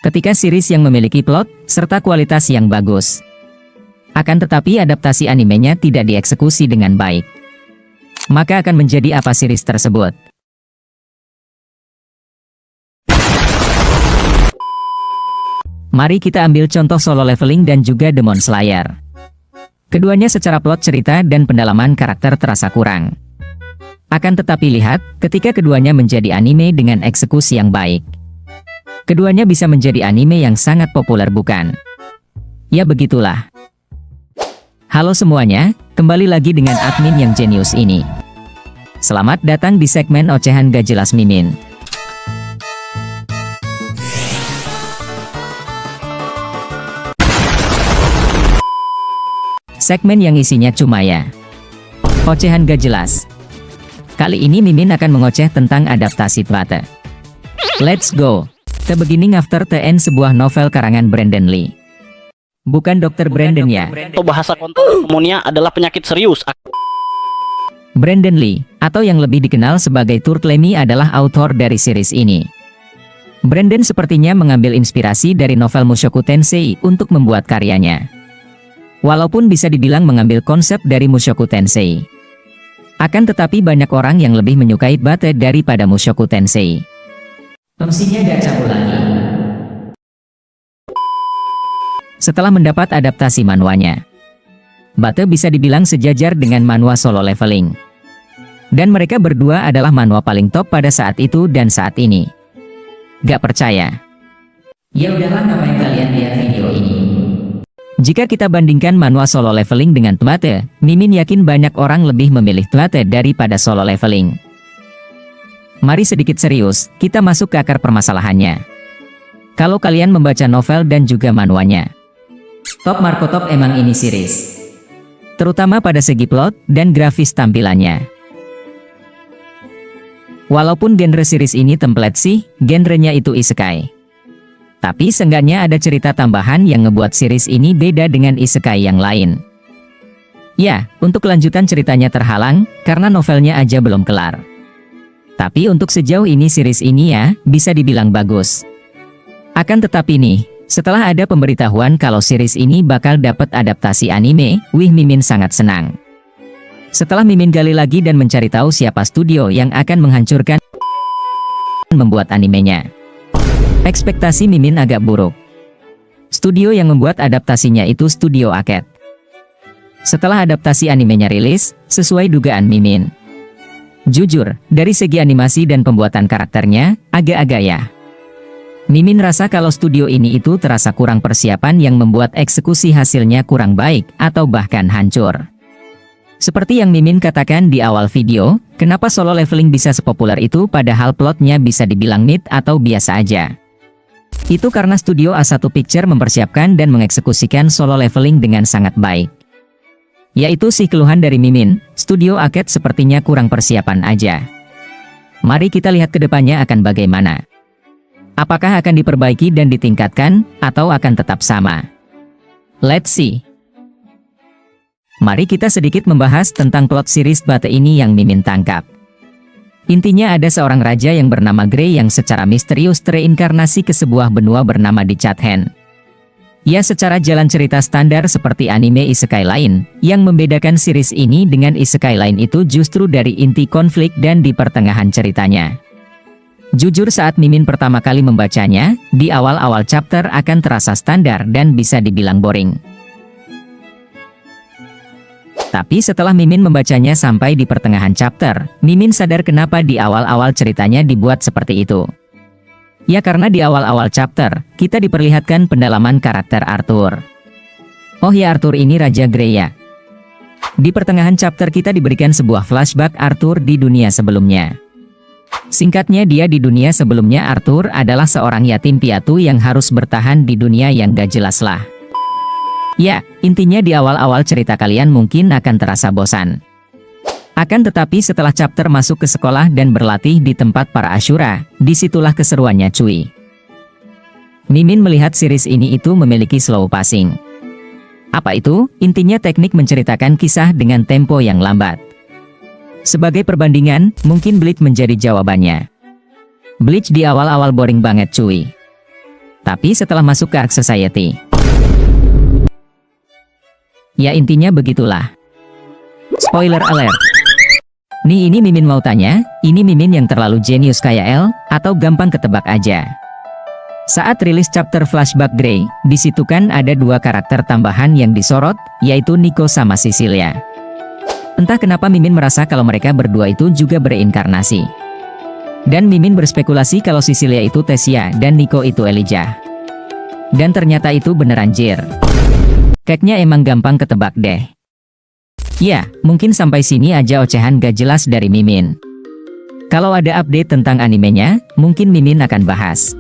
Ketika series yang memiliki plot, serta kualitas yang bagus. Akan tetapi adaptasi animenya tidak dieksekusi dengan baik. Maka akan menjadi apa series tersebut? Mari kita ambil contoh Solo Leveling dan juga Demon Slayer. Keduanya secara plot cerita dan pendalaman karakter terasa kurang. Akan tetapi lihat, ketika keduanya menjadi anime dengan eksekusi yang baik. Keduanya bisa menjadi anime yang sangat populer bukan? Ya begitulah. Halo semuanya, kembali lagi dengan admin yang jenius ini. Selamat datang di segmen Ocehan Gak Jelas Mimin. Segmen yang isinya cuma ya ocehan gak jelas. Kali ini Mimin akan mengoceh tentang adaptasi Twate. Let's go! The Beginning After the End, sebuah novel karangan Brandon Lee. Bukan Dr. Brandon ya. Atau bahasa kontol pneumonia adalah penyakit serius. Brandon Lee, atau yang lebih dikenal sebagai Turtle Lemmy, adalah author dari series ini. Brandon sepertinya mengambil inspirasi dari novel Mushoku Tensei untuk membuat karyanya. Walaupun bisa dibilang mengambil konsep dari Mushoku Tensei. Akan tetapi banyak orang yang lebih menyukai Bate daripada Mushoku Tensei. Fungsinya gacha ulangi. Setelah mendapat adaptasi manhwanya, Bate bisa dibilang sejajar dengan manhwa Solo Leveling. Dan mereka berdua adalah manhwa paling top pada saat itu dan saat ini. Gak percaya? Ya udahlah, ngapain kalian lihat video ini? Jika kita bandingkan manhwa Solo Leveling dengan Bate, Mimin yakin banyak orang lebih memilih Bate daripada Solo Leveling. Mari sedikit serius, kita masuk ke akar permasalahannya. Kalau kalian membaca novel dan juga manhwanya, top Marco top emang ini series. Terutama pada segi plot dan grafis tampilannya. Walaupun genre series ini template sih, genrenya itu isekai. Tapi seenggaknya ada cerita tambahan yang ngebuat series ini beda dengan isekai yang lain. Ya, untuk kelanjutan ceritanya terhalang, karena novelnya aja belum kelar. Tapi untuk sejauh ini series ini ya, bisa dibilang bagus. Akan tetapi nih, setelah ada pemberitahuan kalau series ini bakal dapat adaptasi anime, Mimin sangat senang. Setelah Mimin gali lagi dan mencari tahu siapa studio yang akan menghancurkan membuat animenya. Ekspektasi Mimin agak buruk. Studio yang membuat adaptasinya itu Studio Arcade. Setelah adaptasi animenya rilis, sesuai dugaan Mimin. Jujur, dari segi animasi dan pembuatan karakternya, agak-agak ya. Mimin rasa kalau studio ini itu terasa kurang persiapan yang membuat eksekusi hasilnya kurang baik, atau bahkan hancur. Seperti yang Mimin katakan di awal video, kenapa Solo Leveling bisa sepopuler itu padahal plotnya bisa dibilang mid atau biasa aja. Itu karena studio A1 Picture mempersiapkan dan mengeksekusikan Solo Leveling dengan sangat baik. Yaitu sih keluhan dari Mimin, Studio Arcade sepertinya kurang persiapan aja. Mari kita lihat ke depannya akan bagaimana. Apakah akan diperbaiki dan ditingkatkan, atau akan tetap sama? Let's see. Mari kita sedikit membahas tentang plot series Bate ini yang Mimin tangkap. Intinya ada seorang raja yang bernama Grey yang secara misterius tereinkarnasi ke sebuah benua bernama di Chathen. Ya, secara jalan cerita standar seperti anime isekai lain, yang membedakan series ini dengan isekai lain itu justru dari inti konflik dan di pertengahan ceritanya. Jujur saat Mimin pertama kali membacanya, di awal-awal chapter akan terasa standar dan bisa dibilang boring. Tapi setelah Mimin membacanya sampai di pertengahan chapter, Mimin sadar kenapa di awal-awal ceritanya dibuat seperti itu. Ya karena di awal-awal chapter, kita diperlihatkan pendalaman karakter Arthur. Oh ya, Arthur ini Raja Grey ya. Di pertengahan chapter kita diberikan sebuah flashback Arthur di dunia sebelumnya. Singkatnya dia di dunia sebelumnya Arthur adalah seorang yatim piatu yang harus bertahan di dunia yang gak jelas lah. Ya, intinya di awal-awal cerita kalian mungkin akan terasa bosan. Akan tetapi setelah chapter masuk ke sekolah dan berlatih di tempat para Ashura, disitulah keseruannya cuy. Mimin melihat series ini itu memiliki slow passing. Apa itu? Intinya teknik menceritakan kisah dengan tempo yang lambat. Sebagai perbandingan, mungkin Bleach menjadi jawabannya. Bleach di awal-awal boring banget cuy. Tapi setelah masuk ke Arc Society. Ya intinya begitulah. Spoiler alert. Nih ini Mimin mau tanya, ini Mimin yang terlalu jenius kayak L, atau gampang ketebak aja? Saat rilis chapter Flashback Grey, di situ kan ada dua karakter tambahan yang disorot, yaitu Nico sama Cecilia. Entah kenapa Mimin merasa kalau mereka berdua itu juga bereinkarnasi. Dan Mimin berspekulasi kalau Cecilia itu Tessia dan Nico itu Elijah. Dan ternyata itu beneran jir. Kayaknya emang gampang ketebak deh. Ya, mungkin sampai sini aja ocehan gak jelas dari Mimin. Kalau ada update tentang animenya, mungkin Mimin akan bahas.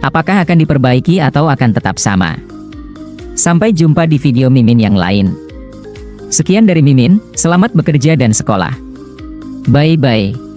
Apakah akan diperbaiki atau akan tetap sama? Sampai jumpa di video Mimin yang lain. Sekian dari Mimin, selamat bekerja dan sekolah. Bye-bye.